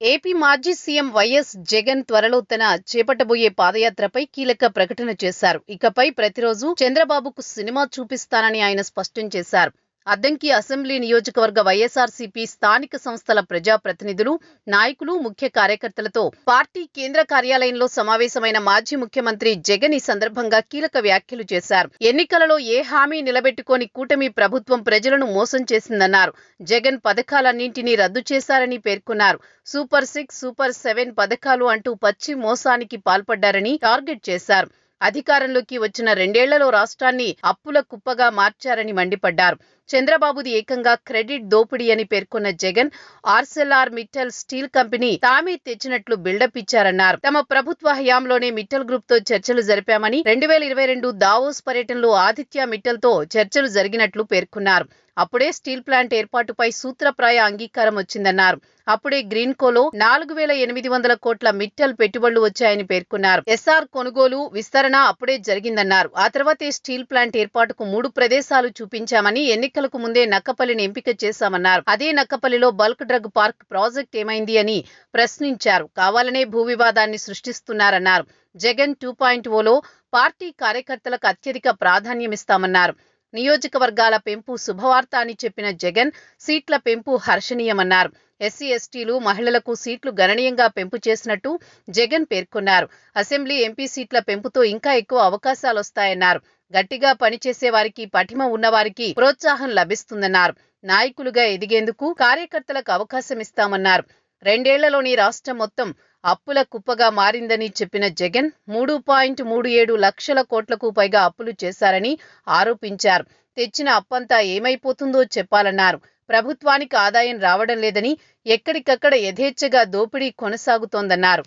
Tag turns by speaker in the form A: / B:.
A: AP మాజీ CM YS Jagan త్వరలో తన చేపట్టబోయే పాదయాత్రపై కీలక ప్రకటన చేశారు. ఇకపై ప్రతిరోజు చంద్రబాబుకు సినిమా చూపిస్తానని ఆయన స్పష్టం చేశారు. అద్దంకి అసెంబ్లీ నియోజకవర్గ వైఎస్ఆర్సీపీ స్థానిక సంస్థల ప్రజాప్రతినిధులు, నాయకులు, ముఖ్య కార్యకర్తలతో పార్టీ కేంద్ర కార్యాలయంలో సమావేశమైన మాజీ ముఖ్యమంత్రి జగన్ ఈ సందర్భంగా కీలక వ్యాఖ్యలు చేశారు. ఎన్నికలలో ఏ హామీ నిలబెట్టుకోని కూటమి ప్రభుత్వం ప్రజలను మోసం చేసిందన్నారు. జగన్ పథకాలన్నింటినీ రద్దు చేశారని పేర్కొన్నారు. సూపర్ 6, సూపర్ 7 పథకాలు అంటూ పచ్చి మోసానికి పాల్పడ్డారని టార్గెట్ చేశారు. అధికారంలోకి వచ్చిన 2 ఏళ్లలో రాష్ట్రాన్ని అప్పుల కుప్పగా మార్చారని మండిపడ్డారు. చంద్రబాబుది ఏకంగా క్రెడిట్ దోపిడీ అని పేర్కొన్న జగన్ ఆర్సెల్ఆర్ మిట్టల్ స్టీల్ కంపెనీ తామే తెచ్చినట్లు బిల్డప్ ఇచ్చారన్నారు. తమ ప్రభుత్వ హయాంలోనే మిట్టల్ గ్రూప్ తో చర్చలు జరిపామని, 2022 దావోస్ పర్యటనలో ఆదిత్య మిట్టల్ తో చర్చలు జరిగినట్లు పేర్కొన్నారు. అప్పుడే స్టీల్ ప్లాంట్ ఏర్పాటుపై సూత్రప్రాయ అంగీకారం వచ్చిందన్నారు. అప్పుడే గ్రీన్కోలో 4800 కోట్ల మిట్టల్ పెట్టుబడులు వచ్చాయని పేర్కొన్నారు. ఎస్ఆర్ కొనుగోలు, విస్తరణ అప్పుడే జరిగిందన్నారు. ఆ తర్వాతే స్టీల్ ప్లాంట్ ఏర్పాటుకు 3 ప్రదేశాలు చూపించామని, ఎన్నికలకు ముందే నక్కపల్లిని ఎంపిక చేశామన్నారు. అదే నక్కపల్లిలో బల్క్ డ్రగ్ పార్క్ ప్రాజెక్ట్ ఏమైంది అని ప్రశ్నించారు. కావాలనే భూ వివాదాన్ని సృష్టిస్తున్నారన్నారు. జగన్ 2.0లో పార్టీ కార్యకర్తలకు అత్యధిక ప్రాధాన్యమిస్తామన్నారు. నియోజకవర్గాల పెంపు శుభవార్త అని చెప్పిన జగన్ సీట్ల పెంపు హర్షణీయమన్నారు. ఎస్సీ, ఎస్టీలు, మహిళలకు సీట్లు గణనీయంగా పెంపు చేసినట్టు జగన్ పేర్కొన్నారు. అసెంబ్లీ, ఎంపీ సీట్ల పెంపుతో ఇంకా ఎక్కువ అవకాశాలొస్తాయన్నారు. గట్టిగా పనిచేసే వారికి, పటిమ ఉన్నవారికి ప్రోత్సాహం లభిస్తుందన్నారు. నాయకులుగా ఎదిగేందుకు కార్యకర్తలకు అవకాశం ఇస్తామన్నారు. 2 ఏళ్లలోని రాష్ట్రం మొత్తం అప్పుల కుప్పగా మారిందని చెప్పిన జగన్ 3.37 లక్షల కోట్లకు పైగా అప్పులు చేశారని ఆరోపించారు. తెచ్చిన అప్పంతా ఏమైపోతుందో చెప్పాలన్నారు. ప్రభుత్వానికి ఆదాయం రావడం లేదని, ఎక్కడికక్కడ యథేచ్ఛగా దోపిడీ కొనసాగుతోందన్నారు.